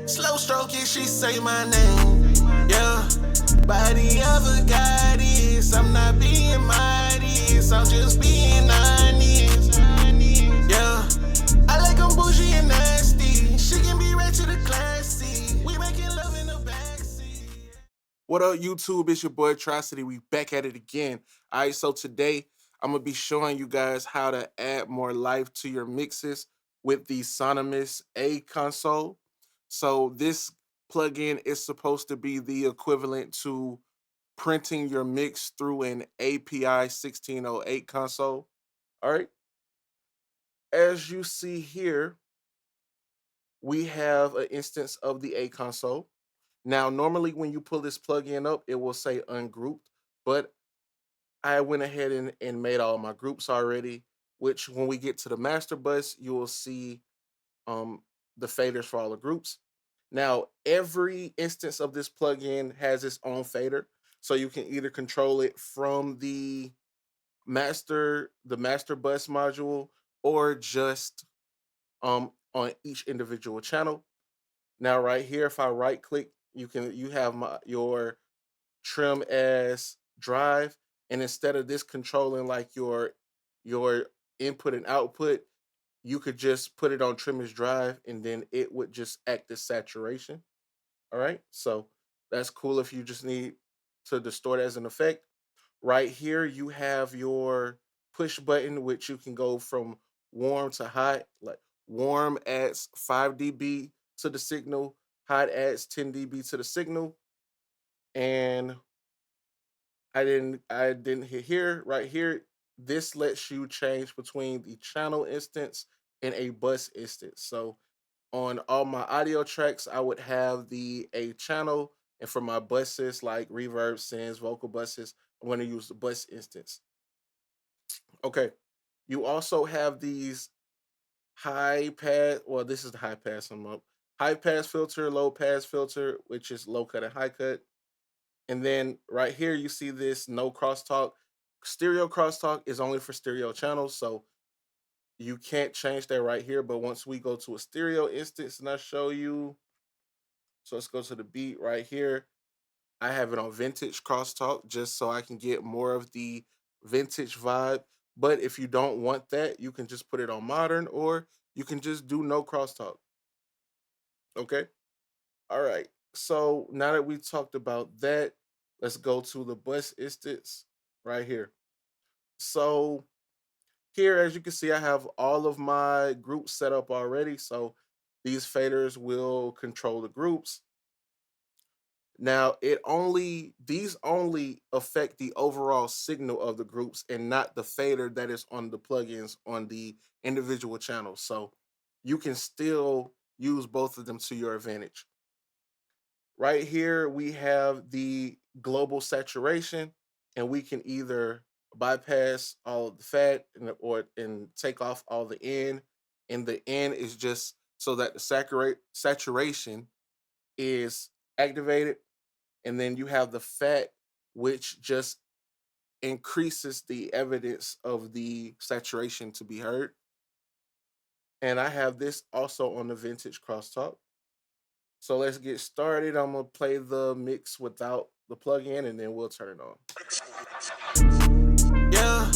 Slow stroke it, she say my name. Yeah. Body of a goddess. I'm not being modest. I'm just being honest. Yeah. I like 'em bougie and nasty. She can be ratchet or classy. We making love in the backseat. What up, YouTube? It's your boy Atrocity. We back at it again. All right, so today I'm gonna be showing you guys how to add more life to your mixes with the Sonimus A console. So this plugin is supposed to be the equivalent to printing your mix through an API 1608 console. All right. As you see here, we have an instance of the A console. Now, normally when you pull this plugin up, it will say ungrouped, but I went ahead and made all my groups already, which when we get to the master bus, you will see um, the faders for all the groups. Now, every instance of this plugin has its own fader, so you can either control it from the master bus module or just on each individual channel. Now, right here, if I right click, you have your trim as drive, and instead of this controlling like your input and output, you could just put it on trim as drive, and then it would just act as saturation. All right, so that's cool if you just need to distort as an effect. Right here, you have your push button, which you can go from warm to hot. Like warm adds 5 dB to the signal, hot adds 10 dB to the signal, and I didn't hit here. Right here, this lets you change between the channel instance and a bus instance. So on all my audio tracks, I would have the A channel, and for my buses like reverb, sends, vocal buses, I'm going to use the bus instance. Okay, you also have these high pass. Well, this is the high pass. High pass filter, low pass filter, which is low cut and high cut. And then right here, you see this no crosstalk. Stereo crosstalk is only for stereo channels, so you can't change that right here. But once we go to a stereo instance and I show you, so let's go to the beat right here. I have it on vintage crosstalk just so I can get more of the vintage vibe. But if you don't want that, you can just put it on modern, or you can just do no crosstalk. Okay. All right. So now that we talked about that, let's go to the bus instance right here. So here, as you can see, I have all of my groups set up already. So these faders will control the groups. Now, these only affect the overall signal of the groups and not the fader that is on the plugins on the individual channels. So you can still use both of them to your advantage. Right here, we have the global saturation, and we can either bypass all of the fat and take off all the N. And the N is just so that the saturation is activated. And then you have the fat, which just increases the evidence of the saturation to be heard. And I have this also on the vintage crosstalk. So let's get started. I'm gonna play the mix without the plug-in, and then we'll turn it on. Yeah,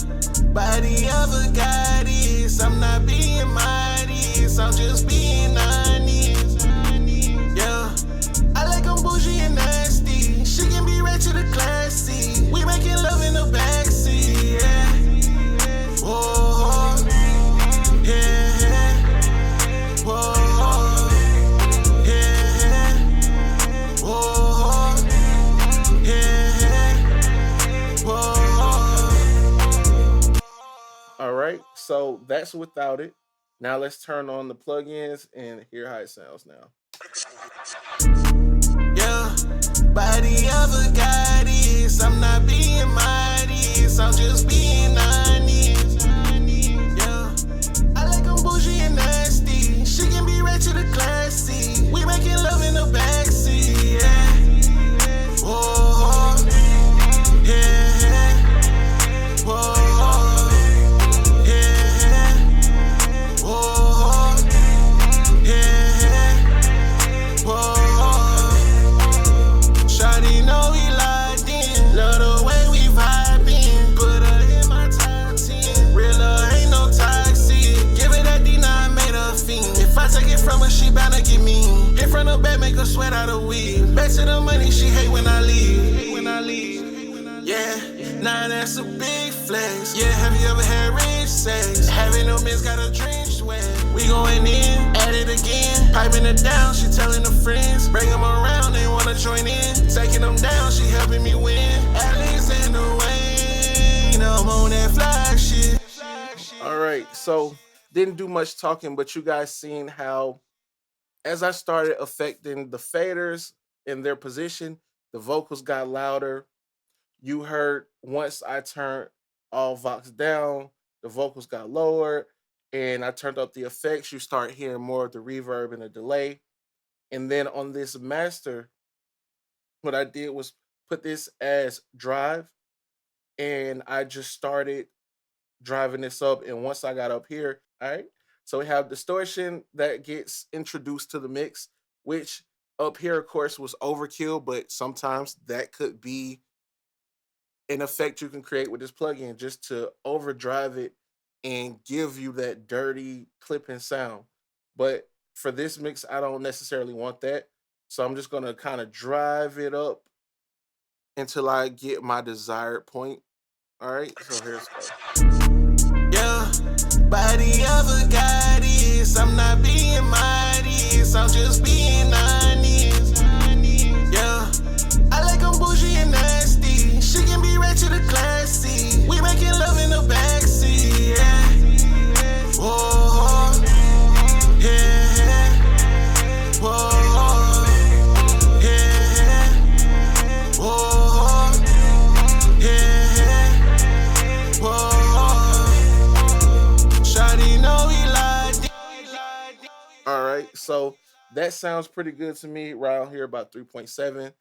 body of a goddess. I'm not being modest. I'm just being honest. Yeah, I like 'em bougie and nasty. She can be ratchet or classy. We making love in the backseat. Yeah. Whoa. Yeah. Whoa. All right, so that's without it. Now let's turn on the plugins and hear how it sounds now. Yeah, body of a goddess. I'm not being modest. I'm just being honest. Yeah, I like 'em bougie and nasty. She can be ratchet or classy. We making love in the backseat. Yeah. Whoa. Yeah. Whoa. Whoa. from the back, make her sweat out of weed. Back to the money, she hate when I leave. Yeah, nah, that's a big flex. Yeah, have you ever had rich sex? Having no miss got a dream sweat. We going in, at it again. Piping it down, she telling her friends. Bring them around, they wanna join in. Taking them down, she helping me win. Alexander Wayne, I'm on that fly shit. All right, so didn't do much talking, but you guys seen how as I started affecting the faders in their position, the vocals got louder. You heard once I turned all Vox down, the vocals got lower, and I turned up the effects. You start hearing more of the reverb and the delay. And then on this master, what I did was put this as drive, and I just started driving this up. And once I got up here, all right, so we have distortion that gets introduced to the mix, which up here, of course, was overkill, but sometimes that could be an effect you can create with this plugin just to overdrive it and give you that dirty clipping sound. But for this mix, I don't necessarily want that. So I'm just going to kind of drive it up until I get my desired point. All right, so here's yeah, body ever got is. I'm not being modest, I'm just being honest. Yeah, I like them bougie and nasty. She can be ratchet or classy. We making love in the backseat. Yeah. Whoa, yeah. Whoa, yeah. Whoa, yeah. Whoa. Shawty know he lied. All right, so that sounds pretty good to me. Right here, about 3.7.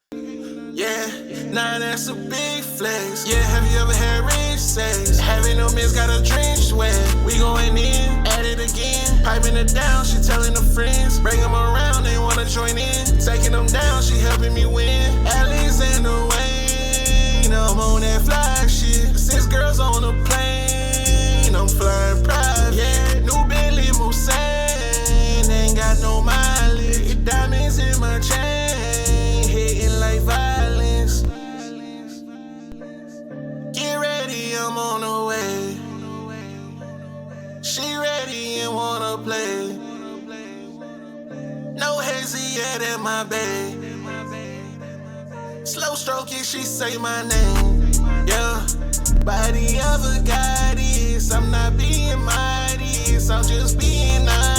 Yeah, nah, that's a big flex. Yeah, have you ever had rich sex? Having no miss got a dream sweat. We going in, at it again. Piping it down, she telling her friends. Bring them around, they wanna join in. Taking them down, she helping me win. Alexander Wayne, I'm on that fly shit. 6 girls on a plane, I'm flying private. Yeah, new Bentley Musain, ain't got no mileage. Diamonds in my chain, hitting like violence. Get ready, I'm on the way. She ready and wanna play. No hazy yet at my bed. Slow stroking, she say my name. Yeah, body ever got is. I'm not being modest, I'm just being honest.